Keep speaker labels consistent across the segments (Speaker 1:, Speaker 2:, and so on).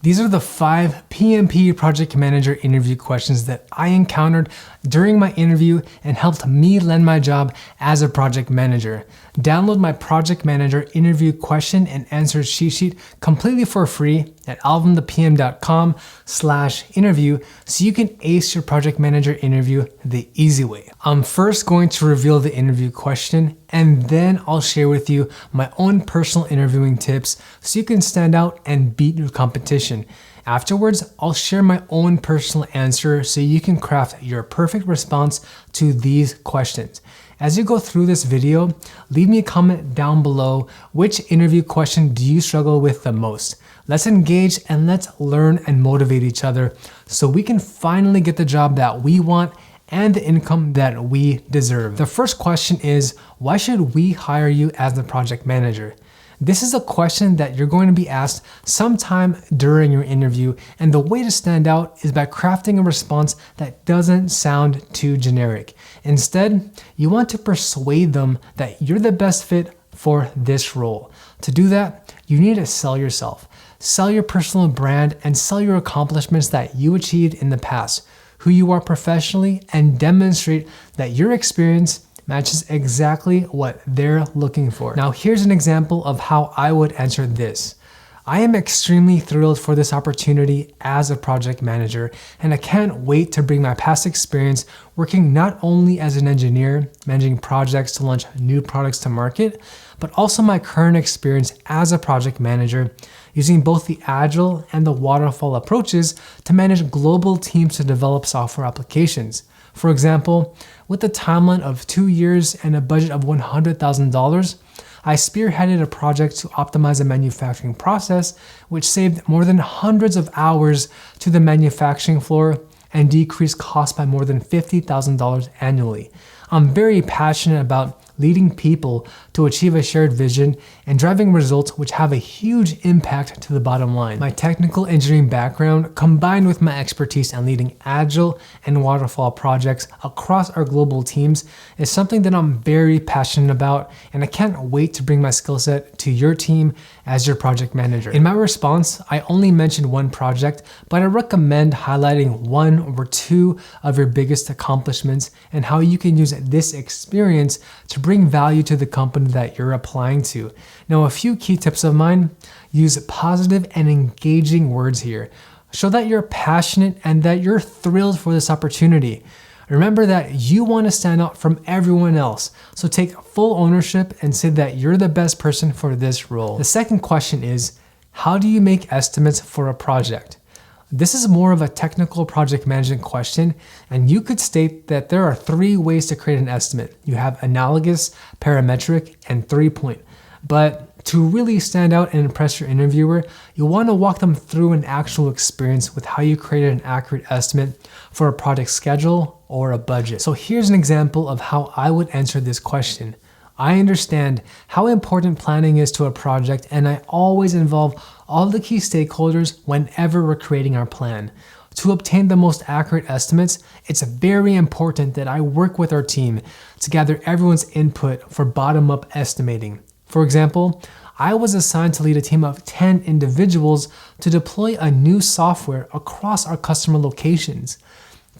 Speaker 1: These are the 5 PMP project manager interview questions that I encountered during my interview and helped me land my job as a project manager. Download my project manager interview question and answer cheat sheet completely for free at alvinthepm.com/interview so you can ace your project manager interview the easy way. I'm first going to reveal the interview question, and then I'll share with you my own personal interviewing tips so you can stand out and beat your competition. Afterwards, I'll share my own personal answer so you can craft your perfect response to these questions. As you go through this video, leave me a comment down below. Which interview question do you struggle with the most? Let's engage and let's learn and motivate each other so we can finally get the job that we want and the income that we deserve. The first question is, why should we hire you as the project manager? This is a question that you're going to be asked sometime during your interview, and the way to stand out is by crafting a response that doesn't sound too generic. Instead, you want to persuade them that you're the best fit for this role. To do that, you need to sell yourself, sell your personal brand, and sell your accomplishments that you achieved in the past, who you are professionally, and demonstrate that your experience matches exactly what they're looking for. Now, here's an example of how I would answer this. I am extremely thrilled for this opportunity as a project manager, and I can't wait to bring my past experience working not only as an engineer, managing projects to launch new products to market, but also my current experience as a project manager, using both the agile and the waterfall approaches to manage global teams to develop software applications. For example, with a timeline of 2 years and a budget of $100,000, I spearheaded a project to optimize a manufacturing process, which saved more than hundreds of hours to the manufacturing floor and decreased costs by more than $50,000 annually. I'm very passionate about leading people to achieve a shared vision and driving results which have a huge impact to the bottom line. My technical engineering background, combined with my expertise in leading agile and waterfall projects across our global teams, is something that I'm very passionate about, and I can't wait to bring my skill set to your team as your project manager. In my response, I only mentioned one project, but I recommend highlighting 1 or 2 of your biggest accomplishments and how you can use this experience to bring value to the company that you're applying to. Now, a few key tips of mine: use positive and engaging words here. Show that you're passionate and that you're thrilled for this opportunity. Remember that you want to stand out from everyone else, so take full ownership and say that you're the best person for this role. The second question is, how do you make estimates for a project? This is more of a technical project management question, and you could state that there are 3 ways to create an estimate. You have analogous, parametric, and 3-point. But to really stand out and impress your interviewer, you want to walk them through an actual experience with how you created an accurate estimate for a project schedule or a budget. So here's an example of how I would answer this question. I understand how important planning is to a project, and I always involve all the key stakeholders whenever we're creating our plan. To obtain the most accurate estimates, it's very important that I work with our team to gather everyone's input for bottom-up estimating. For example, I was assigned to lead a team of 10 individuals to deploy a new software across our customer locations.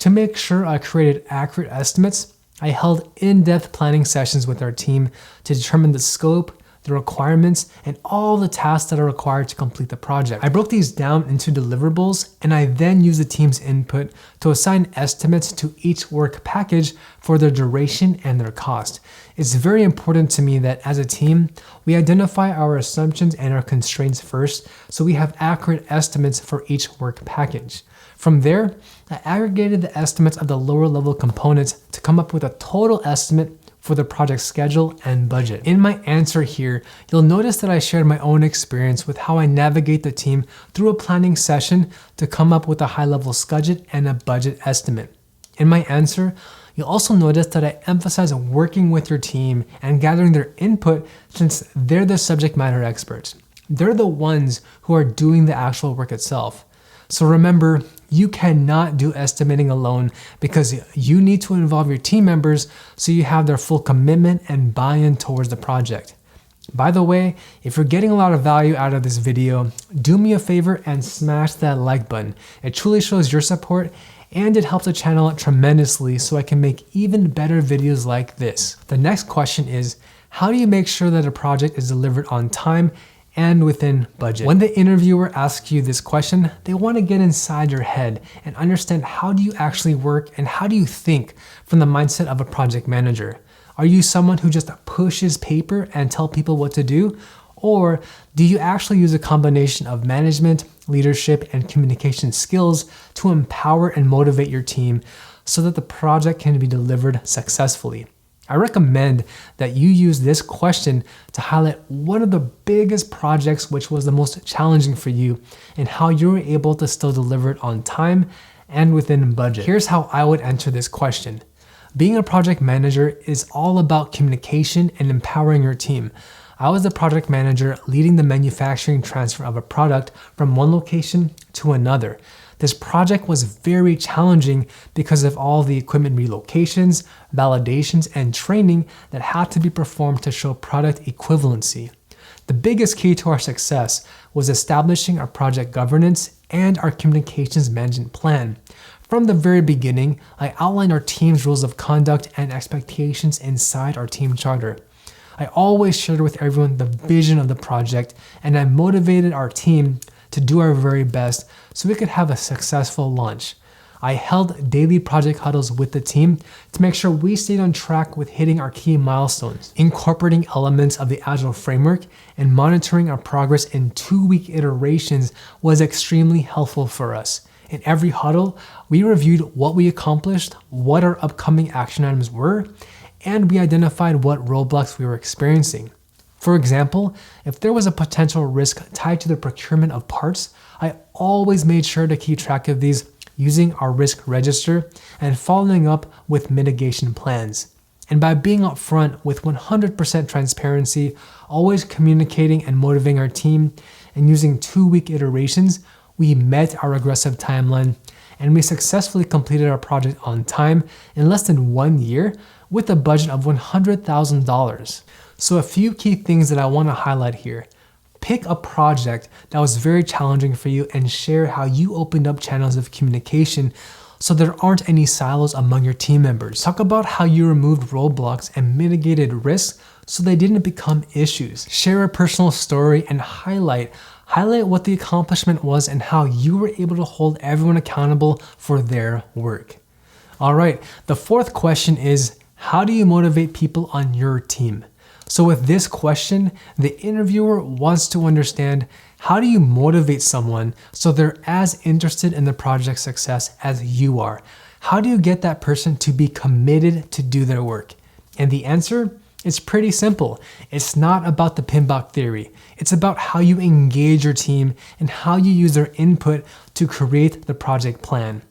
Speaker 1: To make sure I created accurate estimates, I held in-depth planning sessions with our team to determine the scope, the requirements, and all the tasks that are required to complete the project. I broke these down into deliverables, and I then used the team's input to assign estimates to each work package for their duration and their cost. It's very important to me that as a team, we identify our assumptions and our constraints first, so we have accurate estimates for each work package. From there, I aggregated the estimates of the lower level components to come up with a total estimate for the project schedule and budget. In my answer here, you'll notice that I shared my own experience with how I navigate the team through a planning session to come up with a high-level schedule and a budget estimate. In my answer, you'll also notice that I emphasize working with your team and gathering their input, since they're the subject matter experts. They're the ones who are doing the actual work itself. So remember, you cannot do estimating alone because you need to involve your team members so you have their full commitment and buy-in towards the project. By the way, if you're getting a lot of value out of this video, do me a favor and smash that like button. It truly shows your support and it helps the channel out tremendously so I can make even better videos like this. The next question is, how do you make sure that a project is delivered on time and within budget? When the interviewer asks you this question, they want to get inside your head and understand how do you actually work and how do you think from the mindset of a project manager. Are you someone who just pushes paper and tell people what to do? Or do you actually use a combination of management, leadership, and communication skills to empower and motivate your team so that the project can be delivered successfully? I recommend that you use this question to highlight one of the biggest projects which was the most challenging for you and how you were able to still deliver it on time and within budget. Here's how I would answer this question. Being a project manager is all about communication and empowering your team. I was the project manager leading the manufacturing transfer of a product from one location to another. This project was very challenging because of all the equipment relocations, validations, and training that had to be performed to show product equivalency. The biggest key to our success was establishing our project governance and our communications management plan. From the very beginning, I outlined our team's rules of conduct and expectations inside our team charter. I always shared with everyone the vision of the project, and I motivated our team to do our very best so we could have a successful launch. I held daily project huddles with the team to make sure we stayed on track with hitting our key milestones. Incorporating elements of the Agile framework and monitoring our progress in 2-week iterations was extremely helpful for us. In every huddle, we reviewed what we accomplished, what our upcoming action items were, and we identified what roadblocks we were experiencing. For example, if there was a potential risk tied to the procurement of parts, I always made sure to keep track of these using our risk register and following up with mitigation plans. And by being upfront with 100% transparency, always communicating and motivating our team, and using 2-week iterations, we met our aggressive timeline and we successfully completed our project on time in less than 1 year with a budget of $100,000. So a few key things that I want to highlight here. Pick a project that was very challenging for you and share how you opened up channels of communication so there aren't any silos among your team members. Talk about how you removed roadblocks and mitigated risks so they didn't become issues. Share a personal story and highlight what the accomplishment was and how you were able to hold everyone accountable for their work. All right, the fourth question is, how do you motivate people on your team? So with this question, the interviewer wants to understand, how do you motivate someone so they're as interested in the project's success as you are? How do you get that person to be committed to do their work? And the answer? It's pretty simple. It's not about the pinbox theory. It's about how you engage your team and how you use their input to create the project plan.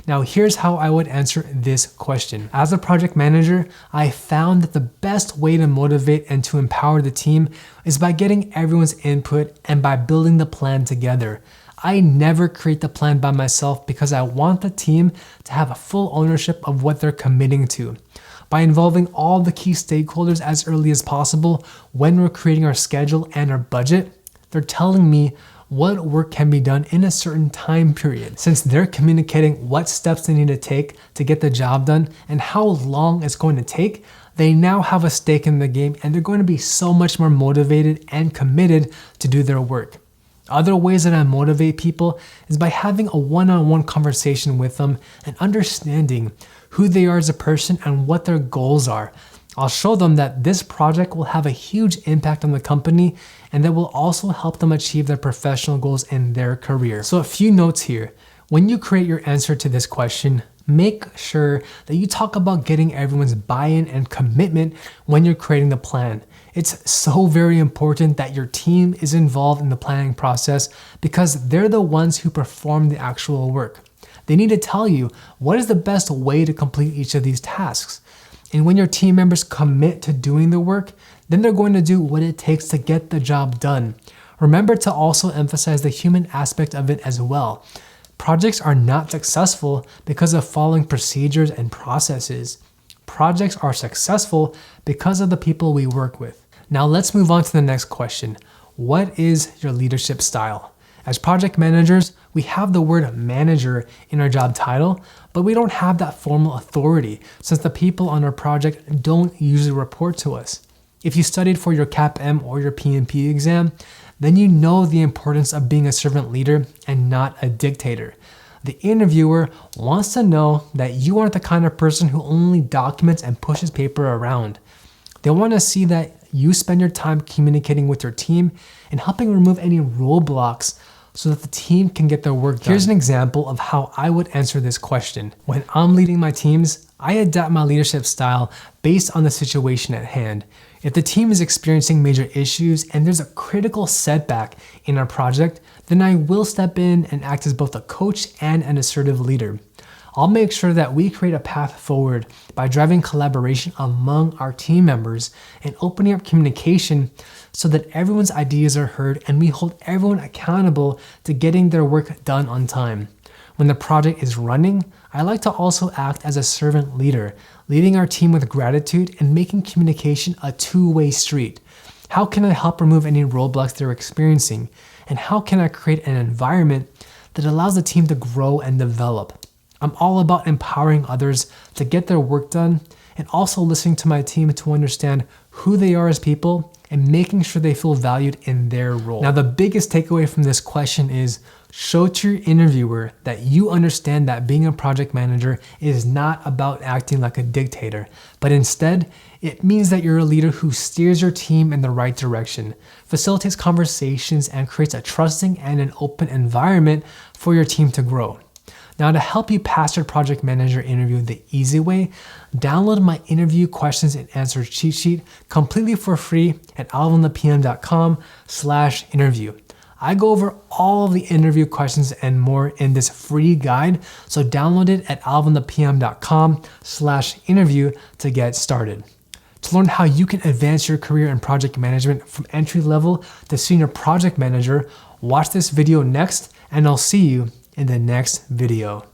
Speaker 1: Now, here's how I would answer this question. As a project manager, I found that the best way to motivate and to empower the team is by getting everyone's input and by building the plan together. I never create the plan by myself because I want the team to have a full ownership of what they're committing to. By involving all the key stakeholders as early as possible when we're creating our schedule and our budget, they're telling me what work can be done in a certain time period. Since they're communicating what steps they need to take to get the job done and how long it's going to take, they now have a stake in the game and they're going to be so much more motivated and committed to do their work. Other ways that I motivate people is by having a one-on-one conversation with them and understanding who they are as a person and what their goals are. I'll show them that this project will have a huge impact on the company and that will also help them achieve their professional goals in their career. So a few notes here. When you create your answer to this question, make sure that you talk about getting everyone's buy-in and commitment when you're creating the plan. It's so very important that your team is involved in the planning process because they're the ones who perform the actual work. They need to tell you what is the best way to complete each of these tasks. And when your team members commit to doing the work, then they're going to do what it takes to get the job done. Remember to also emphasize the human aspect of it as well. Projects are not successful because of following procedures and processes. Projects are successful because of the people we work with. Now let's move on to the next question. What is your leadership style? As project managers, we have the word manager in our job title, but we don't have that formal authority since the people on our project don't usually report to us. If you studied for your CAPM or your PMP exam, then you know the importance of being a servant leader and not a dictator. The interviewer wants to know that you aren't the kind of person who only documents and pushes paper around. They want to see that you spend your time communicating with your team and helping remove any roadblocks so that the team can get their work done. Here's an example of how I would answer this question. When I'm leading my teams, I adapt my leadership style based on the situation at hand. If the team is experiencing major issues and there's a critical setback in our project, then I will step in and act as both a coach and an assertive leader. I'll make sure that we create a path forward by driving collaboration among our team members and opening up communication so that everyone's ideas are heard and we hold everyone accountable to getting their work done on time. When the project is running, I like to also act as a servant leader, leading our team with gratitude and making communication a two-way street. How can I help remove any roadblocks they're experiencing? And how can I create an environment that allows the team to grow and develop? I'm all about empowering others to get their work done and also listening to my team to understand who they are as people and making sure they feel valued in their role. Now, the biggest takeaway from this question is show to your interviewer that you understand that being a project manager is not about acting like a dictator, but instead, it means that you're a leader who steers your team in the right direction, facilitates conversations, and creates a trusting and an open environment for your team to grow. Now, to help you pass your project manager interview the easy way, download my interview questions and answers cheat sheet completely for free at alvinthepm.com/interview. I go over all of the interview questions and more in this free guide, so download it at alvinthepm.com/interview to get started. To learn how you can advance your career in project management from entry level to senior project manager, watch this video next, and I'll see you in the next video.